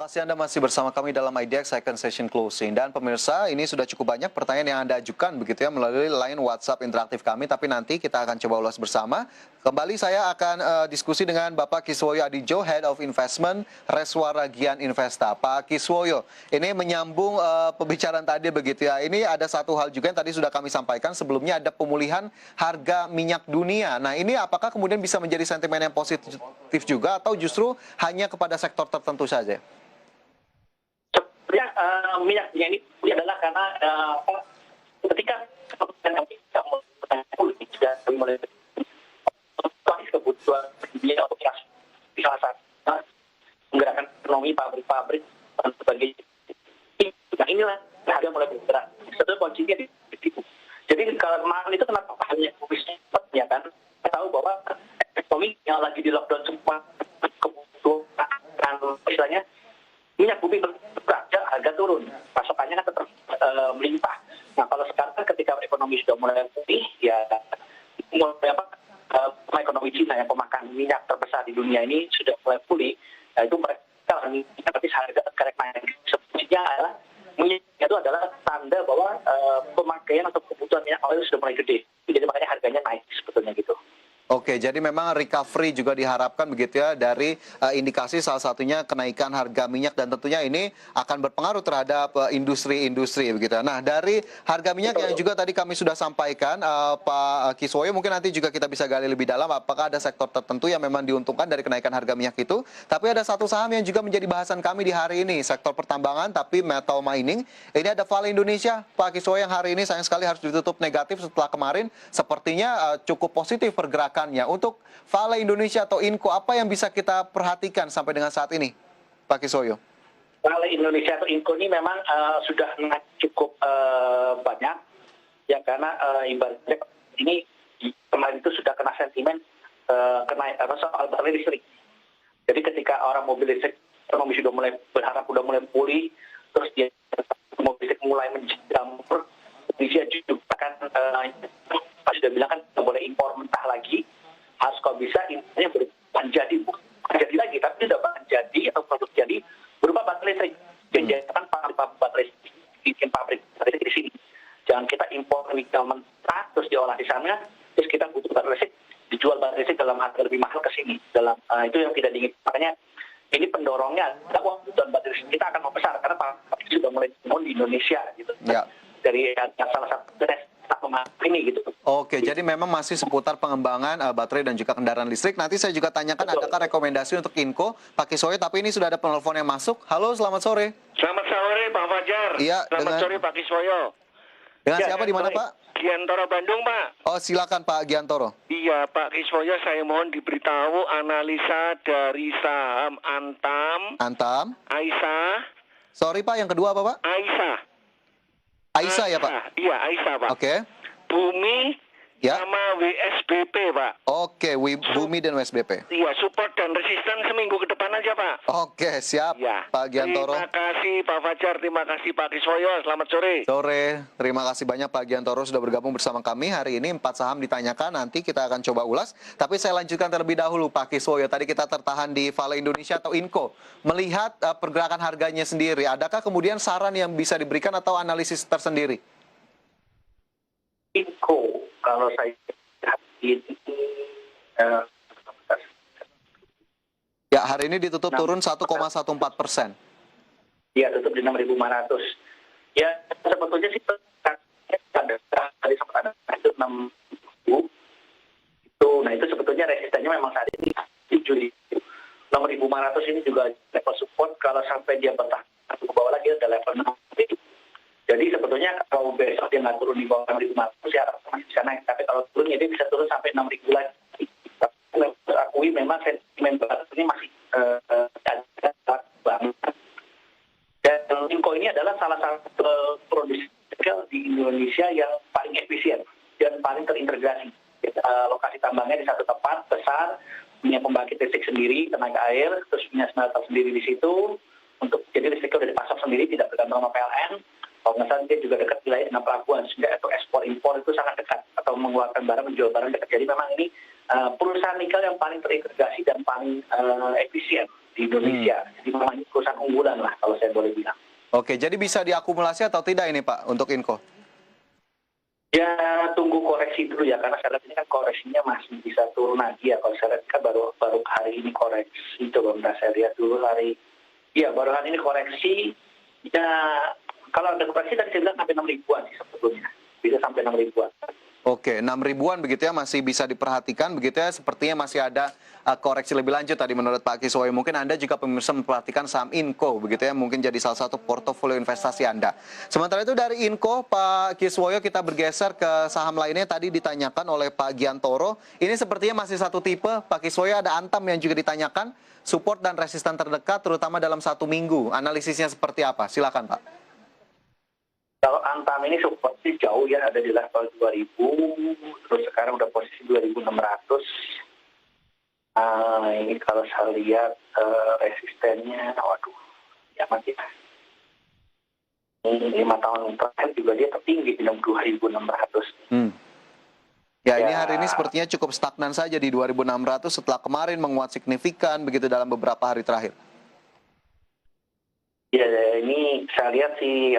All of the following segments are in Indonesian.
kasih Anda masih bersama kami dalam IDX Second Session Closing. Dan pemirsa, ini sudah cukup banyak pertanyaan yang Anda ajukan begitu ya melalui line WhatsApp interaktif kami. Tapi nanti kita akan coba ulas bersama. Kembali saya akan diskusi dengan Bapak Kiswoyo Adijo, Head of Investment, Reswara Gian Investa. Pak Kiswoyo, ini menyambung pembicaraan tadi begitu ya. Ini ada satu hal juga yang tadi sudah kami sampaikan. Sebelumnya ada pemulihan harga minyak dunia. Nah ini apakah kemudian bisa menjadi sentimen yang positif juga atau justru hanya kepada sektor tertentu saja? Sebenarnya minyak dunia ini adalah karena ketika mulai kebutuhan dunia untuk di salah satu menggerakkan ekonomi pabrik-pabrik dan sebagainya. Nah inilah harga mulai bergerak. Sebetulnya kuncinya di situ. Jadi kalau kemarin itu kenapa hanya bisnis ya kan? Kita tahu bahwa ekonomi yang lagi di lockdown semua kebutuhan istilahnya minyak bumi bergerak, harga turun, pasokannya kan tetap melimpah. Nah kalau sekarang ketika ekonomi sudah mulai pulih, ya mulai ekonomi Cina yang pemakan minyak terbesar di dunia ini sudah mulai pulih, nah itu mereka nanti harga naik. Sebenarnya adalah minyak itu adalah tanda bahwa pemakaian atau kebutuhan minyak oil sudah mulai gede, jadi makanya harganya naik sebetulnya gitu. Oke, jadi memang recovery juga diharapkan begitu ya dari indikasi salah satunya kenaikan harga minyak dan tentunya ini akan berpengaruh terhadap industri-industri begitu. Nah, dari harga minyak yang juga tadi kami sudah sampaikan, Pak Kiswoyo, mungkin nanti juga kita bisa gali lebih dalam apakah ada sektor tertentu yang memang diuntungkan dari kenaikan harga minyak itu. Tapi ada satu saham yang juga menjadi bahasan kami di hari ini, sektor pertambangan tapi metal mining. Ini ada Vale Indonesia, Pak Kiswoyo, yang hari ini sayang sekali harus ditutup negatif setelah kemarin sepertinya cukup positif pergerakan. Untuk Vale Indonesia atau Inco, apa yang bisa kita perhatikan sampai dengan saat ini, Pak Kiswoyo? Vale Indonesia atau Inco ini memang sudah cukup banyak, ya karena ibaratnya ini kemarin itu sudah kena sentimen soal baterai listrik. Jadi ketika orang mobil listrik, ekonomi sudah mulai berharap sudah mulai pulih, terus dia mobil listrik mulai menjamur, Indonesia juga akan sudah bilang kan tidak boleh impor mentah lagi, harus kalau bisa impornya bukan jadi lagi, tapi sudah jadi atau produk jadi berupa baterai listrik. Jangan baterai bikin pabrik baterai di sini. Jangan kita impor nikel mentah terus diolah di sana, terus kita butuh baterai listrik, dijual baterai listrik dalam harga lebih mahal ke sini. Itu yang tidak diinginkan. Makanya ini pendorongnya adalah kebutuhan baterai listrik kita akan membesar karena pabrik sudah mulai bangun di Indonesia gitu. Ya. Dari salah satu ini gitu. Oke, jadi memang masih seputar pengembangan baterai dan juga kendaraan listrik. Nanti saya juga tanyakan adakah rekomendasi untuk Inco, Pak Kiswoyo, tapi ini sudah ada penelpon yang masuk. Halo, selamat sore. Selamat sore, Pak Fajar. Iya, selamat sore, Pak Kiswoyo. Dengan siapa di mana, Pak? Giantoro Bandung, Pak. Oh, silakan Pak Giantoro. Iya, Pak Kiswoyo, saya mohon diberitahu analisa dari saham Antam. Aisyah. Sorry Pak, yang kedua apa Pak? Aisyah ya Pak? Iya, Aisyah Pak. Oke. Bumi ya. sama WSBP Pak. Oke, Bumi dan WSBP. Iya, support dan resisten seminggu ke depan aja Pak. Oke, siap ya. Pak Giantoro. Terima kasih Pak Fajar, terima kasih Pak Kiswoyo, selamat sore. Sore, terima kasih banyak Pak Giantoro sudah bergabung bersama kami. Hari ini 4 saham ditanyakan, nanti kita akan coba ulas. Tapi saya lanjutkan terlebih dahulu Pak Kiswoyo. Tadi kita tertahan di Vale Indonesia atau Inco. Melihat pergerakan harganya sendiri, adakah kemudian saran yang bisa diberikan atau analisis tersendiri? Inco, kalau saya lihat ini ya, hari ini ditutup turun 1,14%. Ya, tutup di 6.500. Ya, sebetulnya sih tadi sempat ada itu 6.000. Nah itu sebetulnya resistennya memang saat ini 6.500 ini juga level support. Kalau sampai dia bertahan ke bawah lagi ada level 6.000. Jadi sebetulnya kalau besok dia nggak turun di bawah 6.500 ya masih bisa naik. Tapi kalau turun dia bisa turun sampai 6.000 lagi. Tapi akui memang sentimen baru ini masih banget. Dan Inco ini adalah salah satu produsen di Indonesia yang paling efisien dan paling terintegrasi. Lokasi tambangnya di satu tempat besar, punya pembangkit listrik sendiri, tenaga air, terus punya smelter sendiri di situ. Jadi listriknya sudah dipasok sendiri, tidak bergantung sama PLN. Kalau nggak salah dia juga dekat wilayah dengan pelabuhan, sehingga untuk ekspor impor itu sangat dekat atau mengeluarkan barang menjual barang dekat. Jadi memang ini perusahaan nikel yang paling terintegrasi dan paling efisien di Indonesia. Jadi memang ini perusahaan unggulan lah kalau saya boleh bilang. Oke, jadi bisa diakumulasi atau tidak ini Pak untuk Inco? Ya tunggu koreksi dulu ya, karena saya lihat ini kan koreksinya masih bisa turun lagi ya. Kalau saya lihat kan baru hari ini koreksi, coba bentar saya lihat dulu baru hari ini koreksi. Ya kalau ada koreksi tadi saya bilang sampai 6 ribuan sih sebetulnya, bisa sampai 6 ribuan. Oke, 6 ribuan begitu ya, masih bisa diperhatikan begitu ya, sepertinya masih ada koreksi lebih lanjut tadi menurut Pak Kiswoyo. Mungkin Anda juga pemirsa memperhatikan saham Inco begitu ya, mungkin jadi salah satu portofolio investasi Anda. Sementara itu dari Inco, Pak Kiswoyo, kita bergeser ke saham lainnya. Tadi ditanyakan oleh Pak Giantoro, ini sepertinya masih satu tipe. Pak Kiswoyo, ada Antam yang juga ditanyakan, support dan resisten terdekat terutama dalam 1 minggu. Analisisnya seperti apa? Silakan Pak. Kalau Antam ini supportnya jauh ya, ada di level 2000, terus sekarang udah posisi 2600. Ini kalau saya lihat resistennya, waduh, ya mati. 5 tahun terakhir juga dia tertinggi di 2600. Ya, ini hari ini sepertinya cukup stagnan saja di 2600 setelah kemarin menguat signifikan begitu dalam beberapa hari terakhir. Ya, ini saya lihat sih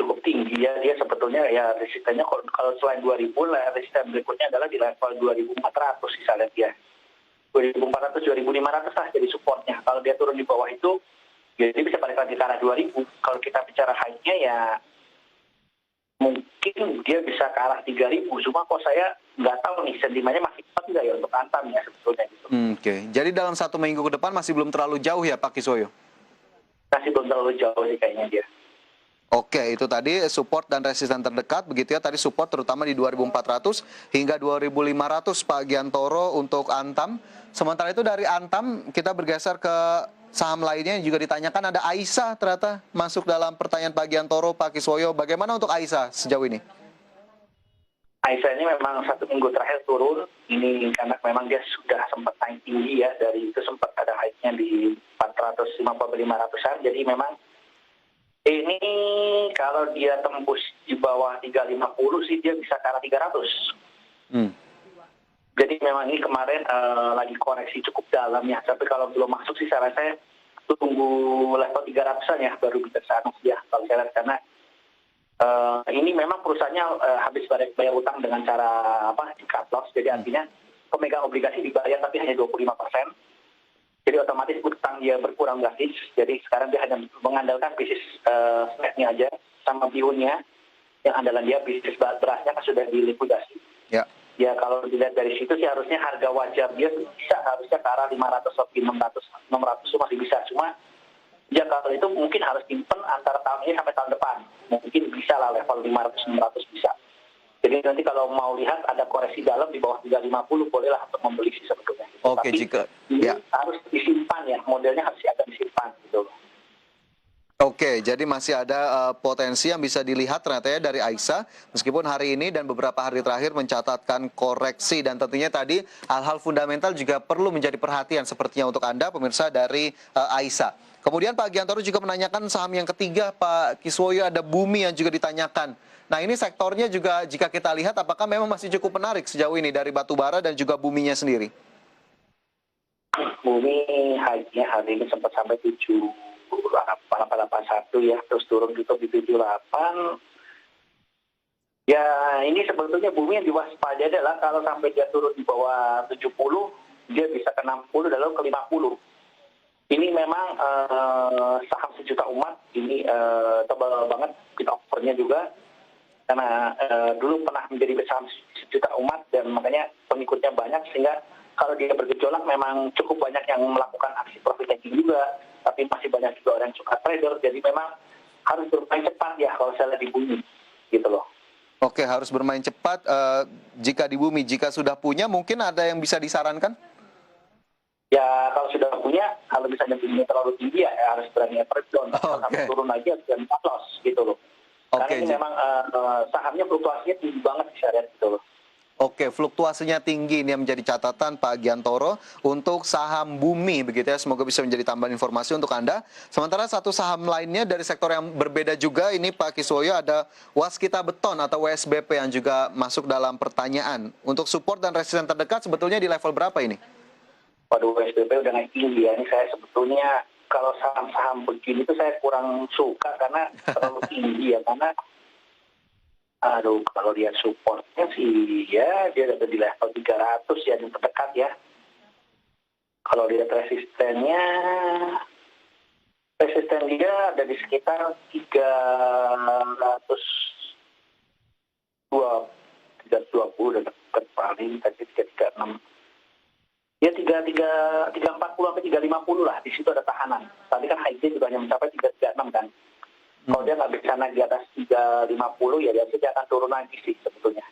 cukup tinggi ya, dia sebetulnya ya resistennya kalau selain 2000 lah, resisten berikutnya adalah di level 2400 sih saya lihat ya. 2400 2500 lah jadi supportnya. Kalau dia turun di bawah itu jadi bisa balik lagi ke arah 2000. Kalau kita bicara high-nya ya mungkin dia bisa ke arah 3000. Cuma kok saya nggak tahu nih sentimennya masih kuat nggak ya untuk Antam ya sebetulnya gitu. Oke. Jadi dalam 1 minggu ke depan masih belum terlalu jauh ya Pak Kiswoyo? Masih belum terlalu jauh sih kayaknya dia. Oke, itu tadi support dan resisten terdekat, begitu ya, tadi support terutama di 2400 hingga 2500 Pak Giantoro untuk Antam. Sementara itu dari Antam, kita bergeser ke saham lainnya yang juga ditanyakan, ada Aisyah ternyata masuk dalam pertanyaan Pak Giantoro, Pak Kiswoyo. Bagaimana untuk Aisyah sejauh ini? Aisyah ini memang 1 minggu terakhir turun, ini karena memang dia sudah sempat naik tinggi ya, dari itu sempat ada high-nya di 450-500-an, jadi memang ini kalau dia tembus di bawah 350 sih dia bisa ke arah 300. Jadi memang ini kemarin lagi koreksi cukup dalam ya. Tapi kalau belum masuk sih saya rasa tunggu level 300-an ya baru bisa sana ya kalau saya lihat, karena ini memang perusahaannya habis bayar utang dengan cara di cut loss. Jadi artinya pemegang obligasi dibayar tapi hanya 25%. Jadi otomatis utang dia berkurang drastis. Jadi sekarang dia hanya mengandalkan bisnis snacknya aja sama bihunnya. Yang andalan dia bisnis berasnya kan sudah dilikuidasi. Ya. Ya kalau dilihat dari situ sih harusnya harga wajar dia harusnya ke arah 500 sampai 600 itu masih bisa. Cuma ya kalau itu mungkin harus simpen antara tahun ini sampai tahun depan. Mungkin bisa lah level 500-600 bisa. Jadi nanti kalau mau lihat ada koreksi dalam di bawah 350 bolehlah untuk membeli sih sebetulnya. Oke, tapi jika harus disimpan ya, modelnya harus agak disimpan gitu. Oke, jadi masih ada potensi yang bisa dilihat ternyata ya dari Aisyah, meskipun hari ini dan beberapa hari terakhir mencatatkan koreksi, dan tentunya tadi hal-hal fundamental juga perlu menjadi perhatian sepertinya untuk Anda pemirsa dari Aisyah. Kemudian Pak Giantoro juga menanyakan saham yang ketiga, Pak Kiswoyo, ada Bumi yang juga ditanyakan. Nah ini sektornya juga jika kita lihat apakah memang masih cukup menarik sejauh ini dari batubara dan juga buminya sendiri? Bumi high-nya hari ini sempat sampai 881 ya, terus turun gitu di 78. Ya ini sebetulnya Bumi yang diwaspadai adalah kalau sampai dia turun di bawah 70, dia bisa ke 60 lalu ke 50. Ini memang saham sejuta umat, ini tebal banget kita offernya juga. Karena dulu pernah menjadi saham sejuta umat dan makanya pengikutnya banyak, sehingga kalau dia bergejolak memang cukup banyak yang melakukan aksi profit taking juga, tapi masih banyak juga orang yang suka trader, jadi memang harus bermain cepat ya kalau saya lihat di Bumi gitu loh. Oke, harus bermain cepat jika di Bumi. Jika sudah punya mungkin ada yang bisa disarankan? Ya kalau sudah punya, kalau misalnya Bumi terlalu tinggi ya harus berani average down, sampai turun lagi harus berani cut loss gitu loh. Karena ini memang sahamnya fluktuasinya tinggi banget saya lihat gitu loh. Oke, fluktuasinya tinggi, ini yang menjadi catatan Pak Giantoro untuk saham Bumi begitu ya. Semoga bisa menjadi tambahan informasi untuk Anda. Sementara satu saham lainnya dari sektor yang berbeda juga, ini Pak Kiswoyo, ada Waskita Beton atau WSBP yang juga masuk dalam pertanyaan. Untuk support dan resisten terdekat sebetulnya di level berapa ini? Waduh, SBP udah naik tinggi ya. Ini saya sebetulnya kalau saham-saham begini tuh saya kurang suka karena terlalu tinggi ya. Karena, aduh, kalau lihat supportnya sih ya dia ada di level 300 ya, yang terdekat ya. Kalau lihat resisten dia ada di sekitar 320 dan dekat paling tadi 336. Ya 340 sampai 350 lah, di situ ada tahanan. Tadi kan high juga hanya mencapai 336 kan. Kalau dia nggak bisa naik di atas 350 ya dia akan turun lagi sih sebetulnya.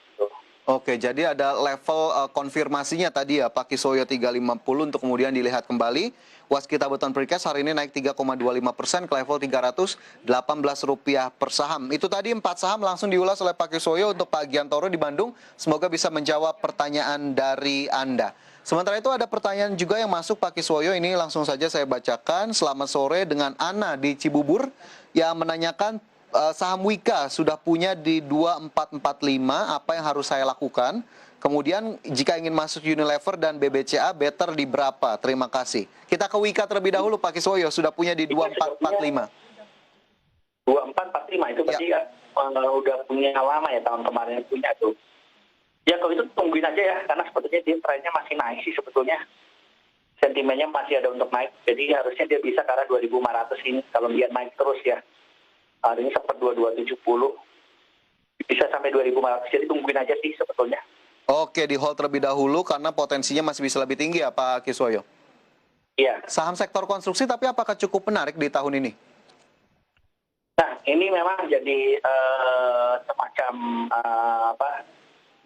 Oke, jadi ada level konfirmasinya tadi ya, Pak Kiswoyo 350 untuk kemudian dilihat kembali. Waskita Beton Precast hari ini naik 3,25% ke level Rp318 per saham. Itu tadi 4 saham langsung diulas oleh Pak Kiswoyo untuk Pak Giantoro di Bandung. Semoga bisa menjawab pertanyaan dari Anda. Sementara itu ada pertanyaan juga yang masuk Pak Kiswoyo, ini langsung saja saya bacakan. Selamat sore, dengan Ana di Cibubur yang menanyakan saham Wika sudah punya di 2445, apa yang harus saya lakukan? Kemudian jika ingin masuk Unilever dan BBCA, better di berapa? Terima kasih. Kita ke Wika terlebih dahulu Pak Kiswoyo, sudah punya di 2445. 2445 itu berarti ya. Udah punya lama ya, tahun kemarin punya tuh. Ya kalau itu tungguin aja ya, karena sebetulnya dia trennya masih naik sih sebetulnya. Sentimennya masih ada untuk naik, jadi harusnya dia bisa ke arah 2.500 ini, kalau dia naik terus ya. Hari ini sempat 2270, bisa sampai 2.500, jadi tungguin aja sih sebetulnya. Oke, di hold terlebih dahulu karena potensinya masih bisa lebih tinggi ya Pak Kiswoyo? Iya. Saham sektor konstruksi tapi apakah cukup menarik di tahun ini? Nah, ini memang jadi semacam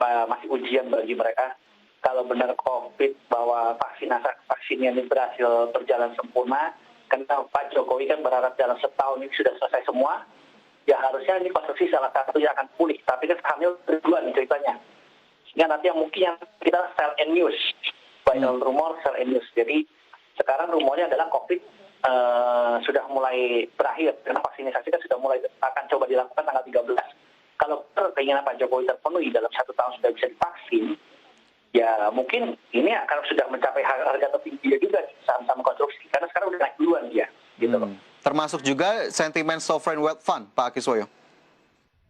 masih ujian bagi mereka. Kalau benar COVID bahwa vaksinnya ini berhasil berjalan sempurna, karena Pak Jokowi kan berharap dalam setahun ini sudah selesai semua, ya harusnya ini konstruksi salah satu yang akan pulih. Tapi kan sahamnya berdua nih ceritanya. Sehingga nanti yang mungkin yang kita sell and news, viral rumor, sell and news. Jadi sekarang rumornya adalah COVID sudah mulai berakhir, karena vaksinasi kan sudah mulai akan coba dilakukan tanggal 13. Kalau keinginan Pak Jokowi terpenuhi dalam 1 tahun sudah bisa divaksin, ya mungkin ini akan sudah mencapai harga tertinggi juga di saham-saham konstruksi, karena sekarang udah naik duluan dia. Gitu loh. Termasuk juga sentimen sovereign wealth fund, Pak Kiswoyo.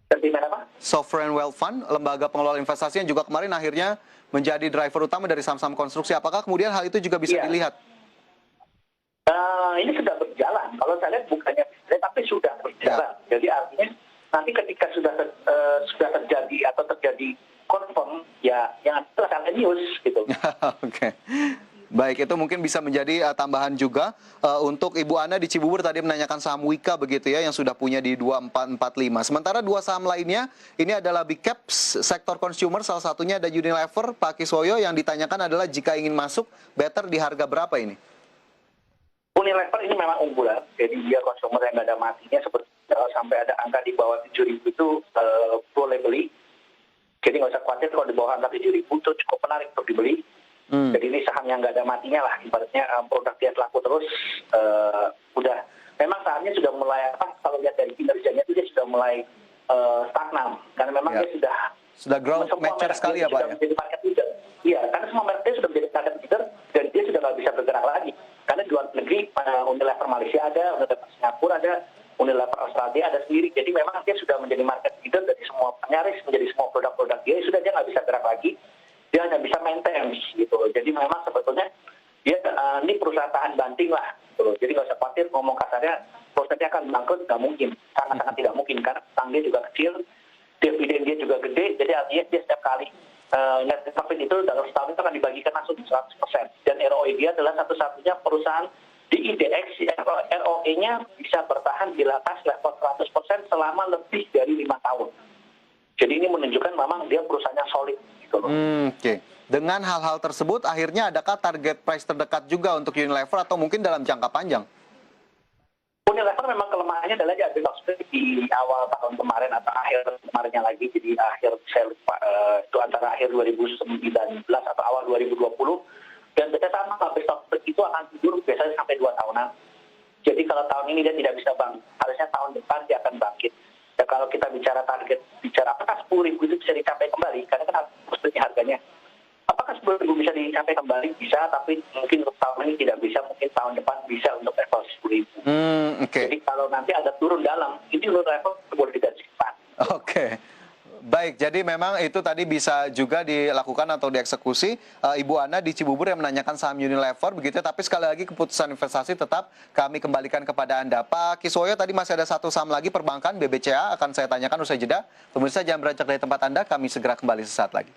Sentimen apa? Sovereign wealth fund, lembaga pengelola investasi yang juga kemarin akhirnya menjadi driver utama dari saham-saham konstruksi. Apakah kemudian hal itu juga bisa dilihat? Ini sudah berjalan. Kalau saya lihat bukannya tapi sudah berjalan. Jadi artinya nanti ketika sudah terjadi confirm, ya yang akan news gitu. Oke. Baik, itu mungkin bisa menjadi tambahan juga untuk Ibu Ana di Cibubur tadi menanyakan saham Wika begitu ya, yang sudah punya di 2445. Sementara 2 saham lainnya, ini adalah big caps sektor consumer, salah satunya ada Unilever, Pak Kiswoyo, yang ditanyakan adalah jika ingin masuk, better di harga berapa ini? Unilever ini memang unggulan, jadi dia konsumer yang nggak ada matinya, seperti sampai ada angka di bawah 7.000 itu boleh beli. Jadi nggak usah khawatir kalau di bawah angka 7.000 itu cukup menarik untuk dibeli. Jadi ini saham yang nggak ada matinya lah, ibaratnya produk dia laku terus. Udah, memang sahamnya sudah mulai kalau lihat dari kinerjanya itu dia sudah mulai stagnan, karena memang dia sudah growth mature sekali ya Pak ya? Menjadi market leader. Iya, karena semua merknya sudah menjadi market leader dan dia sudah nggak bisa bergerak lagi. Karena di luar negeri, Unilever Malaysia ada, Unilever Singapura ada, Unilever Australia ada sendiri. Jadi memang dia sudah menjadi market leader dari semua, nyaris menjadi semua produk-produk dia. Sudah dia nggak bisa gerak lagi, dia hanya bisa maintenance gitu. Jadi memang sebetulnya dia ini perusahaan tahan banting lah. Gitu. Jadi nggak usah khawatir ngomong kasarnya, perusahaannya akan bangkrut, nggak mungkin. Sangat-sangat tidak mungkin, karena utang dia juga kecil, dividen dia juga gede, jadi artinya dia setiap kali net profit itu dalam setahun itu akan dibagikan langsung 100%. Dan ROE dia adalah satu-satunya perusahaan di IDX yang ROE-nya bisa bertahan di atas level 100% selama lebih dari 5 tahun. Jadi ini menunjukkan memang dia perusahaannya solid. Gitu loh. Oke. Dengan hal-hal tersebut, akhirnya adakah target price terdekat juga untuk Unilever atau mungkin dalam jangka panjang? Unilever memang kelemahannya adalah dia ambil di awal tahun kemarin atau akhir kemarinnya lagi, jadi akhir saya lupa itu antara akhir 2019 atau awal 2020, dan biasanya sama habis tahun itu akan tidur biasanya sampai 2 tahunan. Jadi kalau tahun ini dia tidak bisa bangkit, harusnya tahun depan dia akan bangkit. Ya, kalau kita bicara apakah 10.000 itu bisa dicapai kembali, karena kan harusnya harganya. Apakah 2000 bisa dicapai kembali, bisa, tapi mungkin untuk tahun ini tidak bisa, mungkin tahun depan bisa untuk level 10.000. Jadi kalau nanti ada turun dalam, ini untuk level boleh digajikan. Oke. Baik, jadi memang itu tadi bisa juga dilakukan atau dieksekusi. Ibu Ana di Cibubur yang menanyakan saham Unilever, begitu ya. Tapi sekali lagi keputusan investasi tetap kami kembalikan kepada Anda. Pak Kiswoyo, tadi masih ada satu saham lagi perbankan, BBCA, akan saya tanyakan usai jeda. Pemirsa jangan beranjak dari tempat Anda, kami segera kembali sesaat lagi.